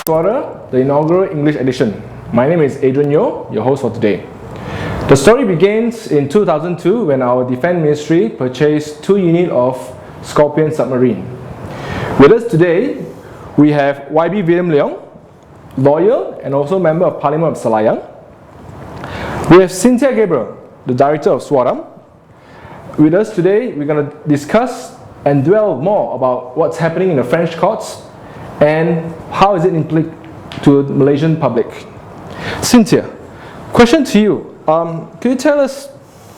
Suaram, the inaugural English edition. My name is Adrian Yeo, your host for today. The story begins in 2002 when our Defence Ministry purchased 2 units of Scorpene submarine. With us today, we have YB William Leong, lawyer and also Member of Parliament of Selayang. We have Cythia Gabriel, the Director of Suaram. With us today, we're going to discuss and dwell more about what's happening in the French courts and how is it implicated to the Malaysian public. Cythia, question to you. Can you tell us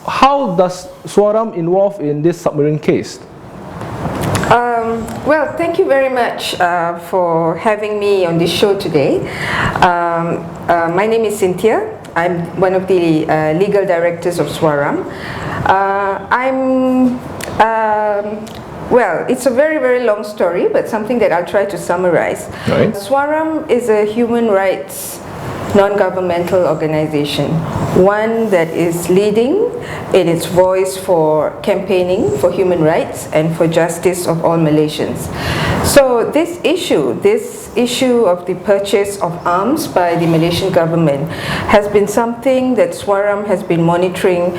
how does Suaram involved in this submarine case? Well, thank you very much for having me on this show today. My name is Cythia. I'm one of the legal directors of Suaram. Well, it's a very, very long story, but something that I'll try to summarize. Right. Suaram is a human rights non-governmental organization, one that is leading in its voice for campaigning for human rights and for justice of all Malaysians. So this issue of the purchase of arms by the Malaysian government has been something that Suaram has been monitoring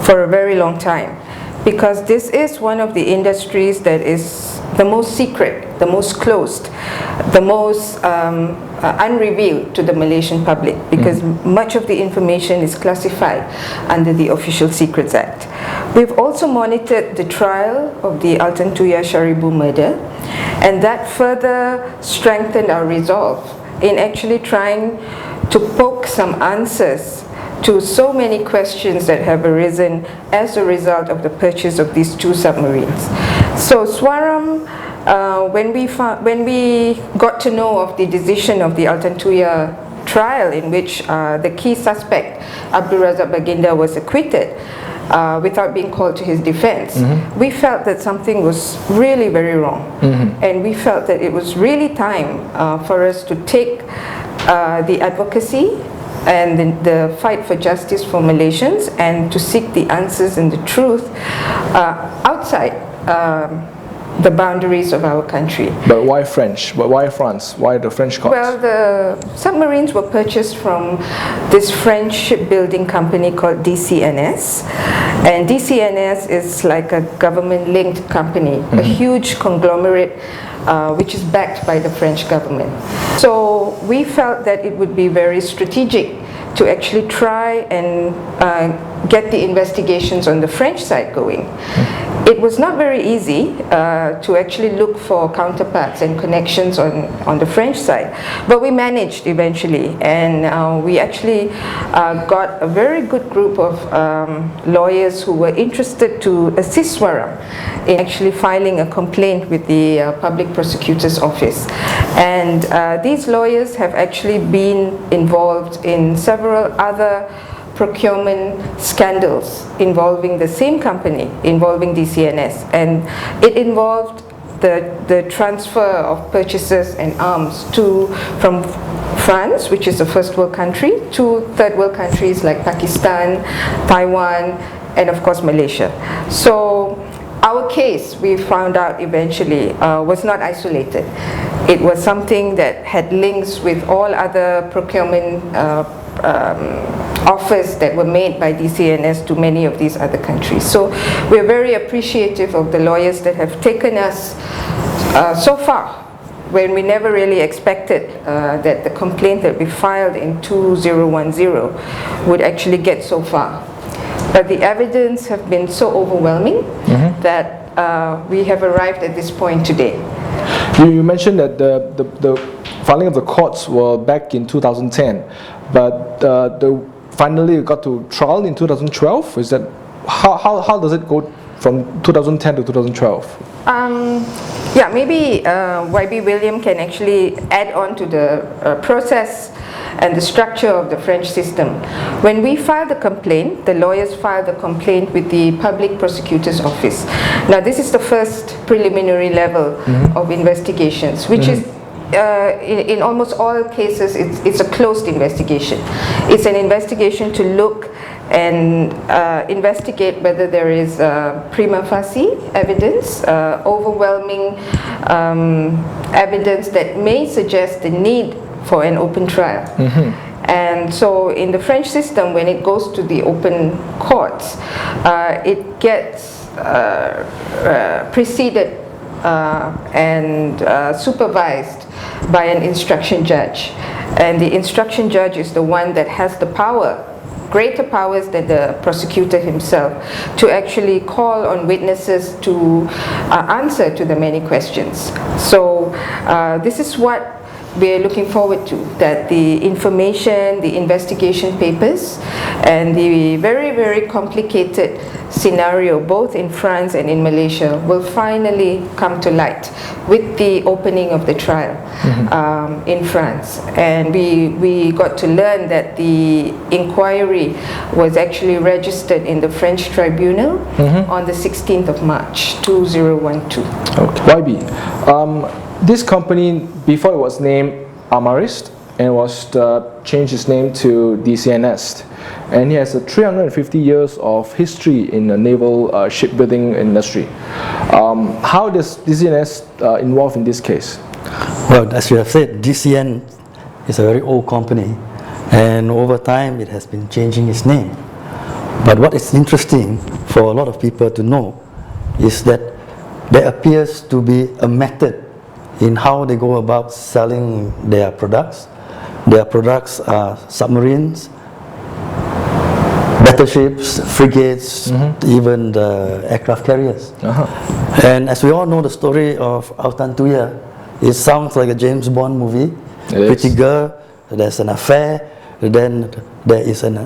for a very long time, because this is one of the industries that is the most secret, the most closed, the most unrevealed to the Malaysian public, because much of the information is classified under the Official Secrets Act. We've also monitored the trial of the Altan Tuya Sharibu murder, and that further strengthened our resolve in actually trying to poke some answers to so many questions that have arisen as a result of the purchase of these 2 submarines. So Suaram, when we got to know of the decision of the Altan Tuya trial, in which the key suspect, Abdul Razak Baginda, was acquitted without being called to his defense, we felt that something was really very wrong. And we felt that it was really time for us to take the advocacy and the fight for justice for Malaysians and to seek the answers and the truth outside the boundaries of our country. But why French? But why France? Why the French courts? Well, the submarines were purchased from this French shipbuilding company called DCNS. And DCNS is like a government-linked company, a huge conglomerate which is backed by the French government. So we felt that it would be very strategic to actually try and get the investigations on the French side going. It was not very easy to actually look for counterparts and connections on the French side, but we managed eventually, and we actually got a very good group of lawyers who were interested to assist Suaram in actually filing a complaint with the Public Prosecutor's Office. And these lawyers have actually been involved in several other procurement scandals involving the same company, involving DCNS, and it involved the transfer of purchases and arms from France, which is a first world country, to third world countries like Pakistan, Taiwan, and of course Malaysia. So our case, we found out eventually, was not isolated. It was something that had links with all other procurement offers that were made by DCNS to many of these other countries. So we're very appreciative of the lawyers that have taken us so far, when we never really expected that the complaint that we filed in 2010 would actually get so far. But the evidence have been so overwhelming that we have arrived at this point today. You mentioned that the filing of the courts were back in 2010, but finally it got to trial in 2012. Is that how does it go from 2010 to 2012? Yeah, maybe YB William can actually add on to the process and the structure of the French system. When we filed the complaint, the lawyers filed the complaint with the Public Prosecutor's Office. Now, this is the first preliminary level of investigations, which is in almost all cases, it's a closed investigation. It's an investigation to look and investigate whether there is prima facie evidence, overwhelming evidence that may suggest the need for an open trial. And so in the French system, when it goes to the open courts, it gets preceded and supervised by an instruction judge. And the instruction judge is the one that has the power, greater powers than the prosecutor himself, to actually call on witnesses to answer to the many questions. So this is what we're looking forward to, that the information, the investigation papers, and the very, very complicated scenario, both in France and in Malaysia, will finally come to light with the opening of the trial in France. And we got to learn that the inquiry was actually registered in the French tribunal on the 16th of March 2012. Okay. YB, this company, before it was named Amarist, and was changed its name to DCNS. And it has a 350 years of history in the naval shipbuilding industry. How does DCNS involved in this case? Well, as you have said, DCN is a very old company, and over time it has been changing its name. But what is interesting for a lot of people to know is that there appears to be a method in how they go about selling their products. Their products are submarines, battleships, frigates, even the aircraft carriers. And as we all know the story of Autan Tuya, it sounds like a James Bond movie. Pretty girl, there's an affair, then there is an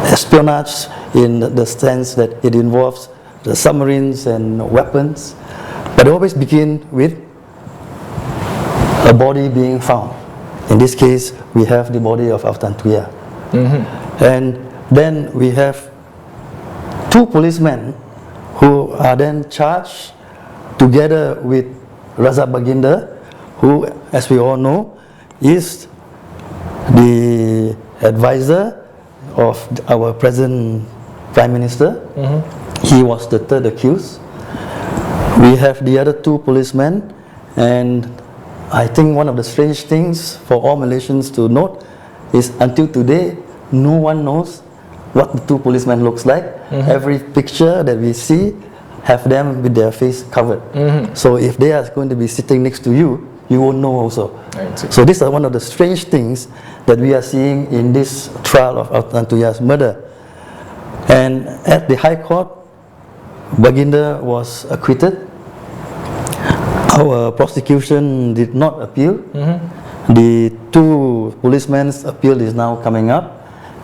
espionage in the sense that it involves the submarines and weapons. But it always begins with a body being found. In this case, we have the body of Autan Tuya. And then we have two policemen who are then charged together with Razak Baginda, who, as we all know, is the advisor of our present Prime Minister. He was the third accused. We have the other two policemen, and I think one of the strange things for all Malaysians to note is until today, no one knows what the two policemen looks like. Every picture that we see have them with their face covered. So if they are going to be sitting next to you, you won't know also. So these are one of the strange things that we are seeing in this trial of Autan Tuya's murder. And at the High Court, Baginda was acquitted. Our prosecution did not appeal. The two policemen's appeal is now coming up.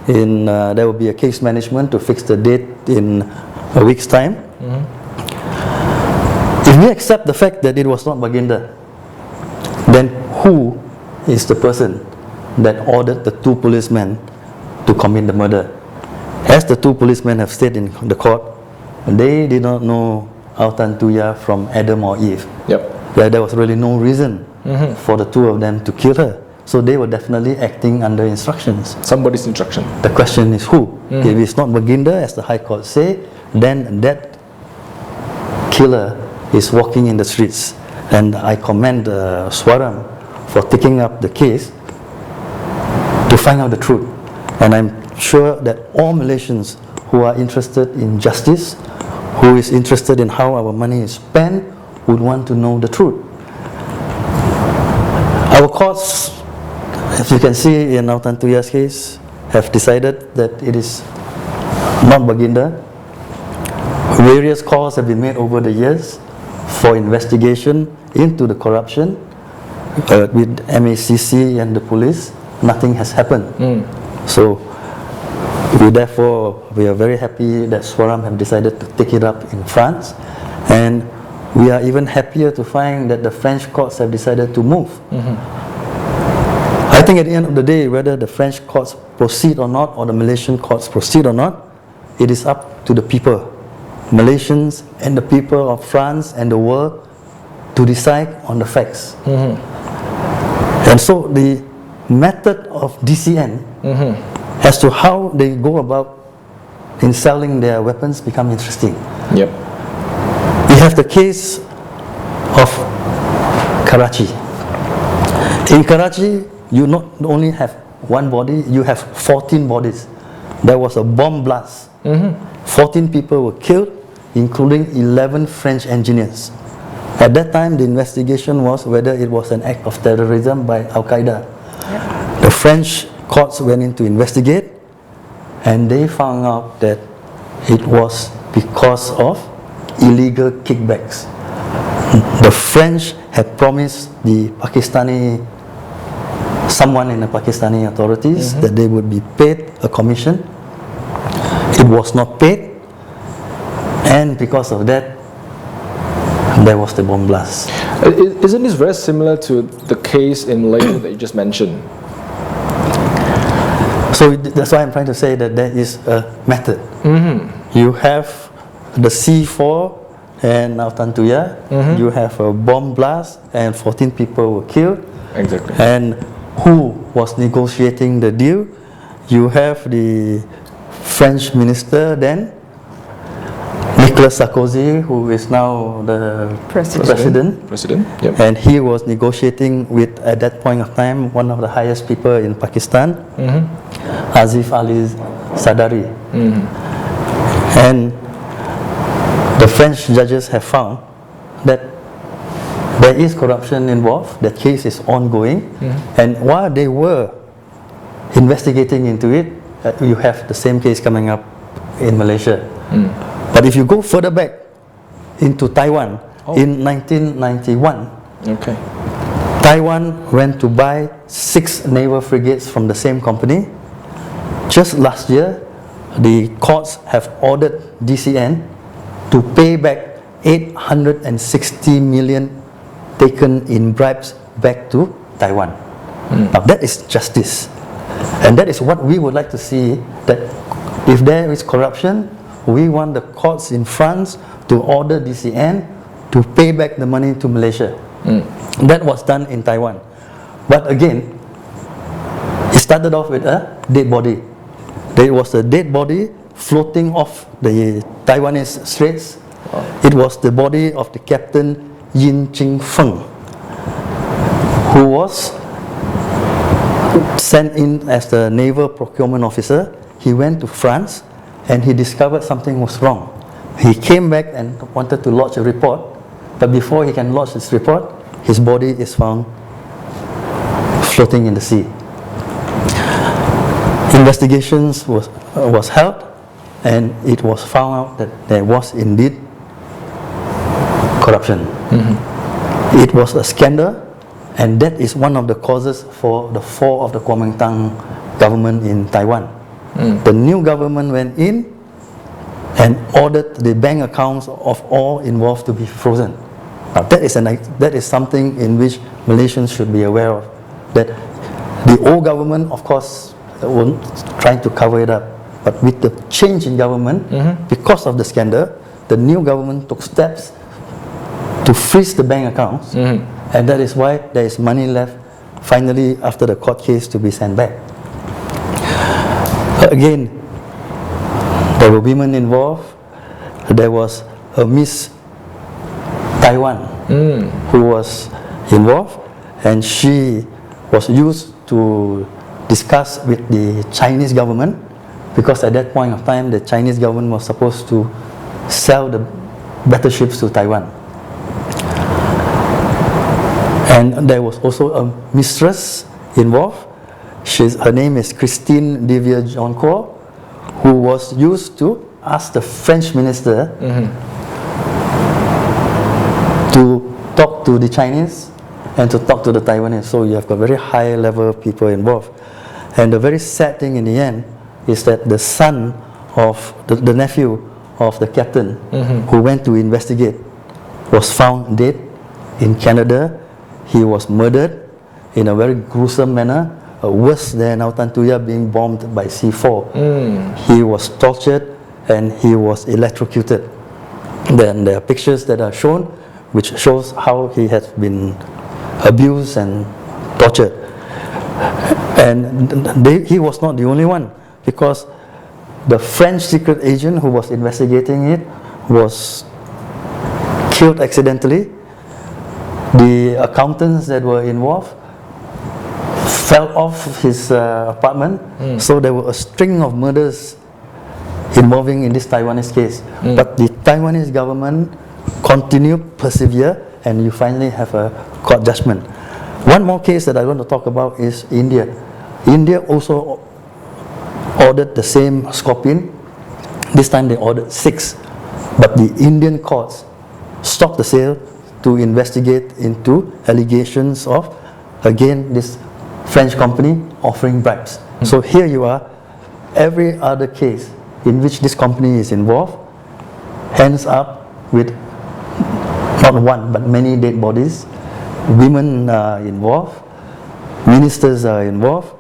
There will be a case management to fix the date in a week's time. If we accept the fact that it was not Baginda, then who is the person that ordered the two policemen to commit the murder? As the two policemen have said in the court, they did not know Autan Tuya from Adam or Eve. There was really no reason for the two of them to kill her. So they were definitely acting under instructions. Somebody's instruction. The question is who? If it's not Baginda, as the High Court say, then that killer is walking in the streets. And I commend Suaram for taking up the case to find out the truth. And I'm sure that all Malaysians who are interested in justice, who is interested in how our money is spent, would want to know the truth. Our courts, as you can see in Autan Tuya's case, have decided that it is not Baginda. Various calls have been made over the years for investigation into the corruption with MACC and the police. Nothing has happened. So we are very happy that Suaram have decided to take it up in France, and we are even happier to find that the French courts have decided to move. I think at the end of the day, whether the French courts proceed or not, or the Malaysian courts proceed or not, it is up to the people, Malaysians and the people of France and the world, to decide on the facts. And so the method of DCN as to how they go about in selling their weapons become interesting. Yep. We have the case of Karachi. In Karachi, you not only have one body, you have 14 bodies. There was a bomb blast. 14 people were killed, including 11 French engineers. At that time, the investigation was whether it was an act of terrorism by Al-Qaeda. The French courts went in to investigate, and they found out that it was because of illegal kickbacks. The French had promised the someone in the Pakistani authorities that they would be paid a commission. It was not paid, and because of that, there was the bomb blast. Isn't this very similar to the case in Malaysia that you just mentioned? So that's why I'm trying to say that there is a method. You have the C4 and Altantuya, you have a bomb blast and 14 people were killed. Exactly. And who was negotiating the deal? You have the French minister then, Nicolas Sarkozy, who is now the president. Yep. And he was negotiating with, at that point of time, one of the highest people in Pakistan, Asif Ali Sadari. And the French judges have found that there is corruption involved, the case is ongoing, and while they were investigating into it, you have the same case coming up in Malaysia. But if you go further back into Taiwan, in 1991, Taiwan went to buy 6 naval frigates from the same company. Just last year, the courts have ordered DCN to pay back 860 million taken in bribes back to Taiwan. Now that is justice, and that is what we would like to see, that if there is corruption, we want the courts in France to order DCN to pay back the money to Malaysia. That was done in Taiwan. But again, it started off with a dead body. There was a dead body floating off the Taiwanese straits. It was the body of the Captain Yin Ching Feng, who was sent in as the naval procurement officer. He went to France and he discovered something was wrong. He came back and wanted to lodge a report, but before he can lodge his report, his body is found floating in the sea. Investigations was held, and it was found out that there was indeed corruption. It was a scandal, and that is one of the causes for the fall of the Kuomintang government in Taiwan. The new government went in and ordered the bank accounts of all involved to be frozen. Now that is something in which Malaysians should be aware of. That the old government, of course, was trying to cover it up, but with the change in government, because of the scandal, the new government took steps to freeze the bank accounts, and that is why there is money left finally after the court case to be sent back. Again, there were women involved. There was a Miss Taiwan who was involved, and she was used to discuss with the Chinese government, because at that point of time the Chinese government was supposed to sell the battleships to Taiwan. And there was also a mistress involved. Her name is Christine Divya Joncourt, who was used to ask the French minister to talk to the Chinese and to talk to the Taiwanese. So you have got very high level people involved. And the very sad thing in the end is that the son of the nephew of the captain who went to investigate was found dead in Canada. He was murdered in a very gruesome manner, worse than Autan Tuya being bombed by C4. He was tortured and he was electrocuted. Then there are pictures that are shown which shows how he has been abused and tortured. And he was not the only one, because the French secret agent who was investigating it was killed accidentally. The accountants that were involved fell off his apartment. So there were a string of murders involving in this Taiwanese case. But the Taiwanese government continued, persevere, and you finally have a court judgment. One more case that I want to talk about is India. India also ordered the same Scorpene. This time they ordered 6, but the Indian courts stopped the sale to investigate into allegations of, again, this French company offering bribes. So here you are, every other case in which this company is involved ends up with not one but many dead bodies. Women are involved, ministers are involved,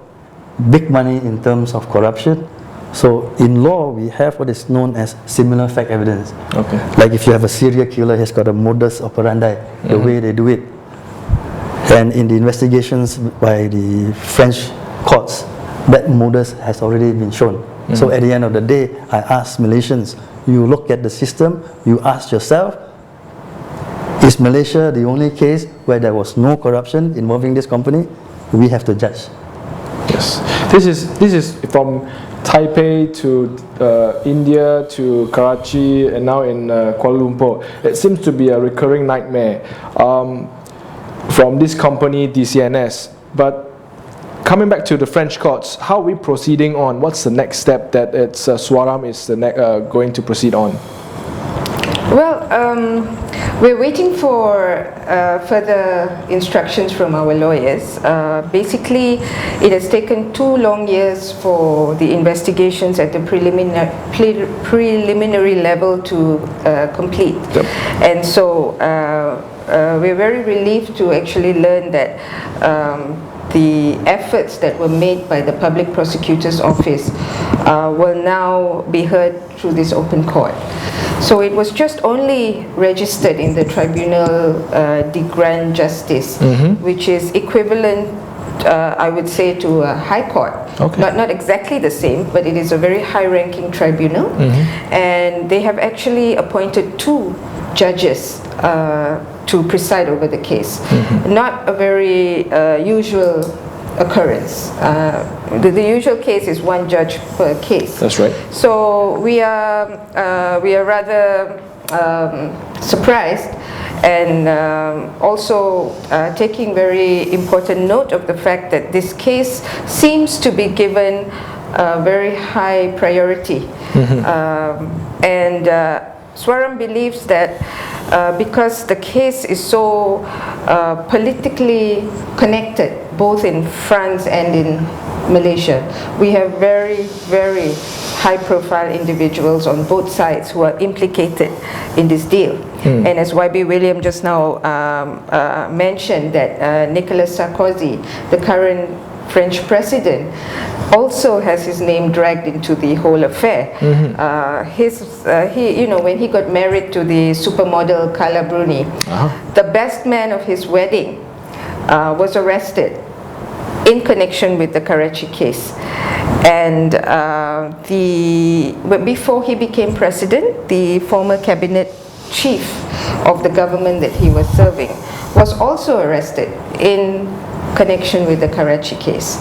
big money in terms of corruption. So in law we have what is known as similar fact evidence. Okay. Like if you have a serial killer, he's got a modus operandi, the way they do it. And in the investigations by the French courts, that modus has already been shown. So at the end of the day, I ask Malaysians, you look at the system, you ask yourself, is Malaysia the only case where there was no corruption involving this company? We have to judge. Yes. This is from Taipei to India to Karachi and now in Kuala Lumpur. It seems to be a recurring nightmare from this company DCNS. But coming back to the French courts, how are we proceeding on? What's the next step that Suaram is going to proceed on? Well, we're waiting for further instructions from our lawyers. Basically, it has taken 2 long years for the investigations at the preliminary level to complete. Yep. And so we're very relieved to actually learn that the efforts that were made by the Public Prosecutor's Office will now be heard through this open court. So it was just only registered in the Tribunal de Grand Justice, which is equivalent, I would say, to a high court. Okay. Not exactly the same, but it is a very high-ranking tribunal. And they have actually appointed 2 judges to preside over the case. Not a very usual occurrence. The usual case is 1 judge per case. That's right. So we are rather surprised and also taking very important note of the fact that this case seems to be given very high priority. And Suaram believes that because the case is so politically connected, both in France and in Malaysia, we have very, very high-profile individuals on both sides who are implicated in this deal. And as YB William just now mentioned, that Nicolas Sarkozy, the current French president, also has his name dragged into the whole affair. When he got married to the supermodel Carla Bruni, the best man of his wedding was arrested in connection with the Karachi case. And before he became president, the former cabinet chief of the government that he was serving was also arrested in connection with the Karachi case.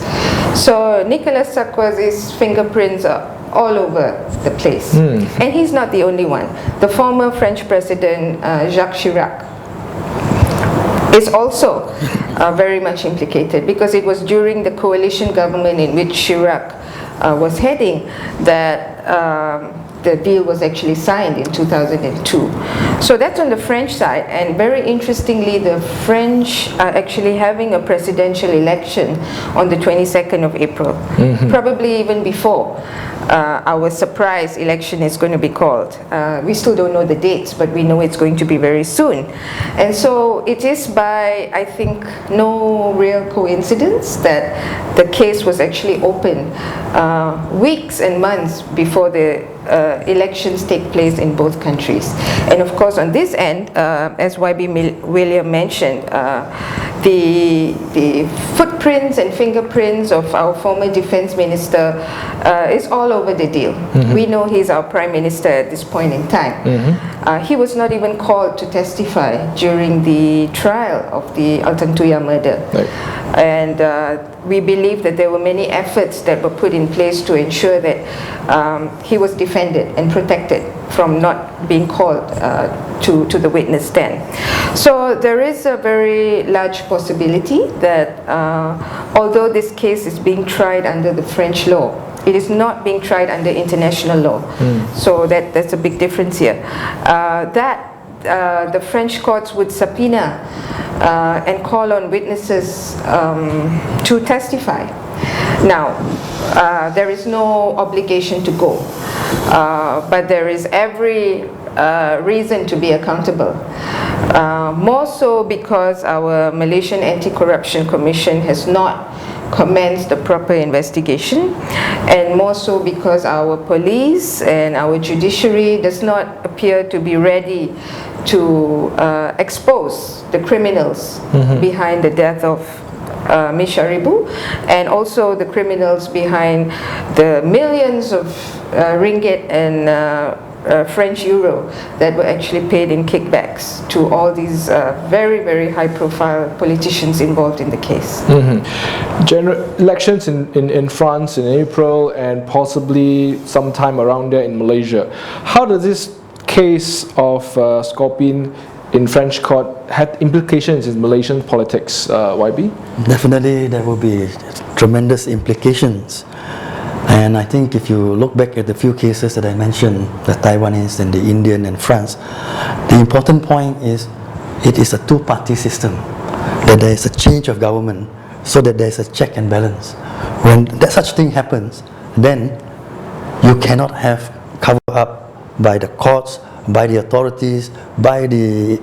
So Nicolas Sarkozy's fingerprints are all over the place. And he's not the only one. The former French president, Jacques Chirac, is also very much implicated, because it was during the coalition government in which Chirac was heading that the deal was actually signed in 2002. So that's on the French side, and very interestingly, the French are actually having a presidential election on the 22nd of April, probably even before our surprise election is going to be called. We still don't know the dates, but we know it's going to be very soon. And so it is by, I think, no real coincidence that the case was actually opened weeks and months before the elections take place in both countries. And of course, on this end, as YB William mentioned, the footprints and fingerprints of our former defense minister is all over the deal. We know he's our prime minister at this point in time. He was not even called to testify during the trial of the Altantuya murder. Right. And we believe that there were many efforts that were put in place to ensure that he was defended and protected from not being called to the witness stand. So there is a very large possibility that although this case is being tried under the French law, it is not being tried under international law. So that's a big difference here. The French courts would subpoena and call on witnesses to testify. Now, there is no obligation to go, but there is every reason to be accountable. More so because our Malaysian Anti-Corruption Commission has not commenced the proper investigation, and more so because our police and our judiciary does not appear to be ready to expose the criminals behind the death of Ms. Sharibu, and also the criminals behind the millions of ringgit and French euro that were actually paid in kickbacks to all these very, very high-profile politicians involved in the case. Elections in France in April and possibly sometime around there in Malaysia. How does this case of Scorpene in French court had implications in Malaysian politics, YB? Definitely there will be tremendous implications. And I think if you look back at the few cases that I mentioned, the Taiwanese and the Indian and France, the important point is it is a two-party system, that there is a change of government so that there is a check and balance. When that such thing happens, then you cannot have cover up by the courts, by the authorities, by the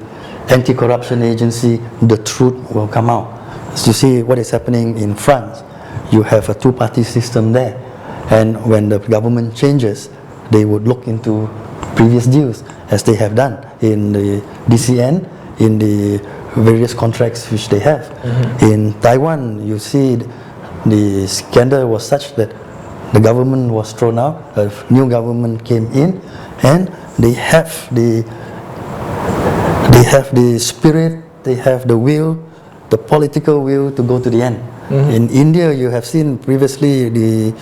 anti-corruption agency. The truth will come out. As you see what is happening in France, you have a two-party system there. And when the government changes, they would look into previous deals, as they have done in the DCN, in the various contracts which they have. In Taiwan, you see the scandal was such that the government was thrown out, a new government came in, and they have the spirit, they have the will, the political will to go to the end. In India, you have seen previously the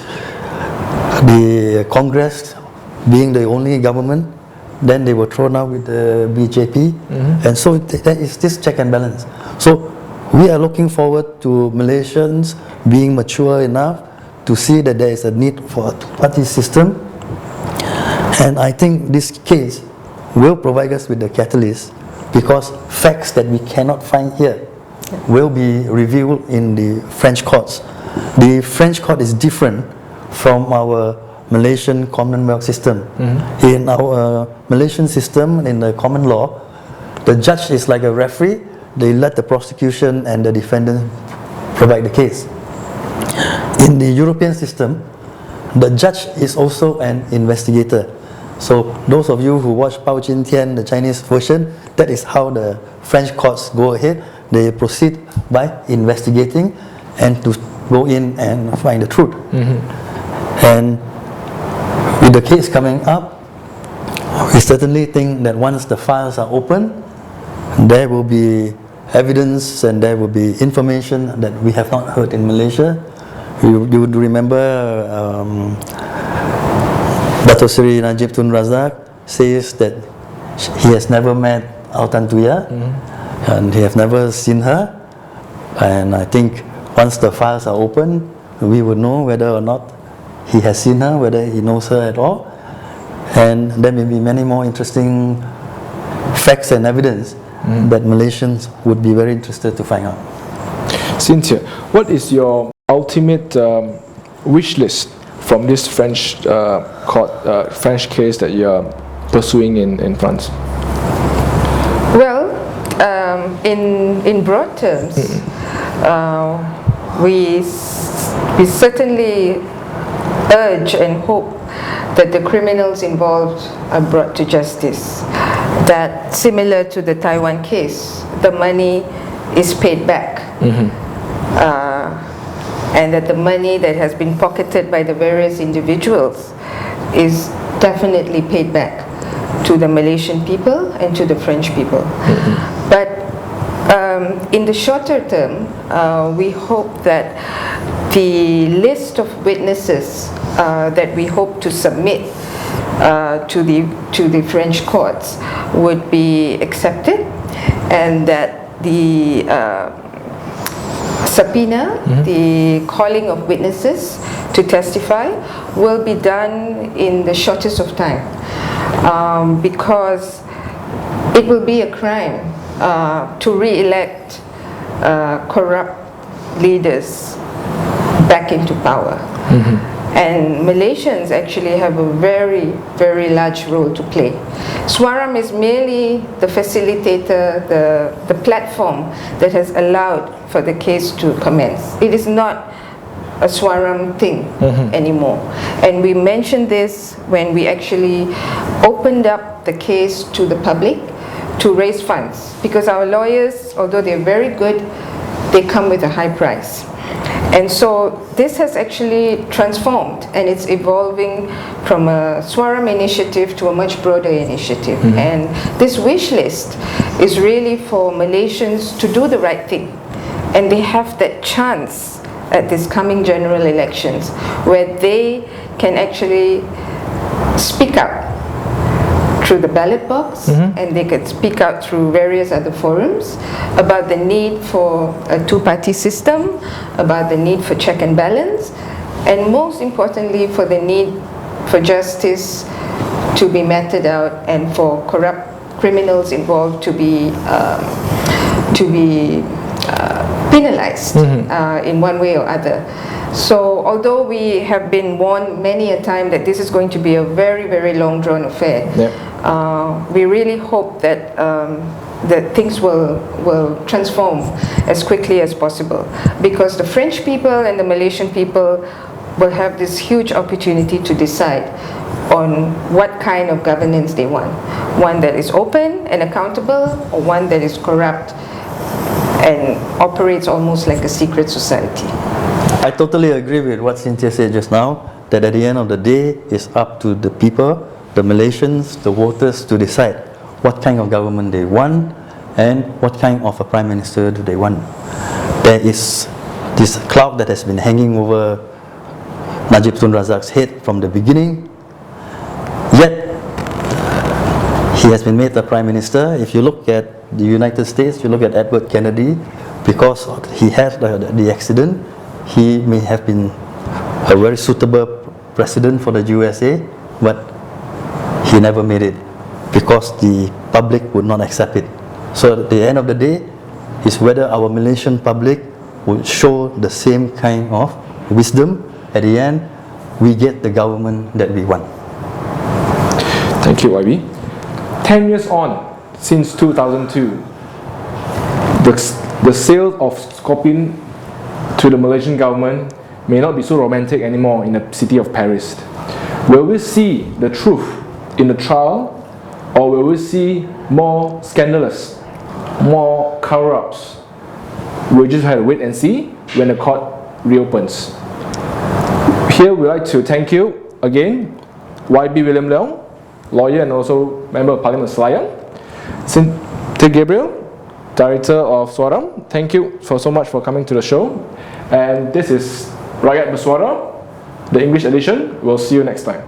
Congress being the only government, then they were thrown out with the BJP, and so there is this check and balance. So we are looking forward to Malaysians being mature enough to see that there is a need for a two-party system, and I think this case will provide us with the catalyst, because facts that we cannot find here will be revealed in the French courts. The French court is different from our Malaysian Commonwealth system. In our Malaysian system, in the common law, the judge is like a referee. They let the prosecution and the defendant provide the case. In the European system, the judge is also an investigator. So those of you who watch Pao Jin Tian, the Chinese version, that is how the French courts go ahead. They proceed by investigating and to go in and find the truth. And with the case coming up, we certainly think that once the files are open, there will be evidence and there will be information that we have not heard in Malaysia. You would remember Dato' Sri Najib Tun Razak says that he has never met Altantuya and he has never seen her. And I think once the files are open, we will know whether or not he has seen her, whether he knows her at all. And there may be many more interesting facts and evidence that Malaysians would be very interested to find out. Cythia, what is your ultimate wish list from this French French case that you are pursuing in France? Well, in broad terms, we certainly urge and hope that the criminals involved are brought to justice. That, similar to the Taiwan case, the money is paid back. And that the money that has been pocketed by the various individuals is definitely paid back to the Malaysian people and to the French people. But in the shorter term, we hope that the list of witnesses that we hope to submit to the French courts would be accepted, and that the subpoena, the calling of witnesses to testify, will be done in the shortest of time, because it will be a crime to re-elect corrupt leaders back into power. And Malaysians actually have a very, very large role to play. Suaram is merely the facilitator, the platform that has allowed for the case to commence. It is not a Suaram thing anymore. And we mentioned this when we actually opened up the case to the public to raise funds. Because our lawyers, although they're very good, they come with a high price. And so this has actually transformed, and it's evolving from a Suaram initiative to a much broader initiative. And this wish list is really for Malaysians to do the right thing. And they have that chance at this coming general elections where they can actually speak out through the ballot box, and they could speak out through various other forums about the need for a two-party system, about the need for check and balance, and most importantly for the need for justice to be meted out and for corrupt criminals involved to be penalized in one way or other. So although we have been warned many a time that this is going to be a very, very long drawn affair, we really hope that that things will transform as quickly as possible, because the French people and the Malaysian people will have this huge opportunity to decide on what kind of governance they want. One that is open and accountable, or one that is corrupt and operates almost like a secret society. I totally agree with what Cythia said just now, that at the end of the day, it's up to the people, the Malaysians, the voters, to decide what kind of government they want and what kind of a prime minister do they want. There is this cloud that has been hanging over Najib Tun Razak's head from the beginning, yet he has been made the prime minister. If you look at the United States, you look at Edward Kennedy, because he had the accident, he may have been a very suitable president for the USA, but he never made it because the public would not accept it. So at the end of the day, is whether our Malaysian public would show the same kind of wisdom. At the end, we get the government that we want. Thank you, YB. 10 years on, since 2002, the sale of Scorpene to the Malaysian government may not be so romantic anymore in the city of Paris. Will we see the truth in the trial, or will we see more scandalous, more cover-ups? We'll just have to wait and see when the court reopens. Here we'd like to thank you again, YB William Leong, lawyer and also Member of Parliament Selayang, Cythia Gabriel, Director of Suaram. Thank you so much for coming to the show. And this is Rakyat Bersuara, the English edition. We'll see you next time.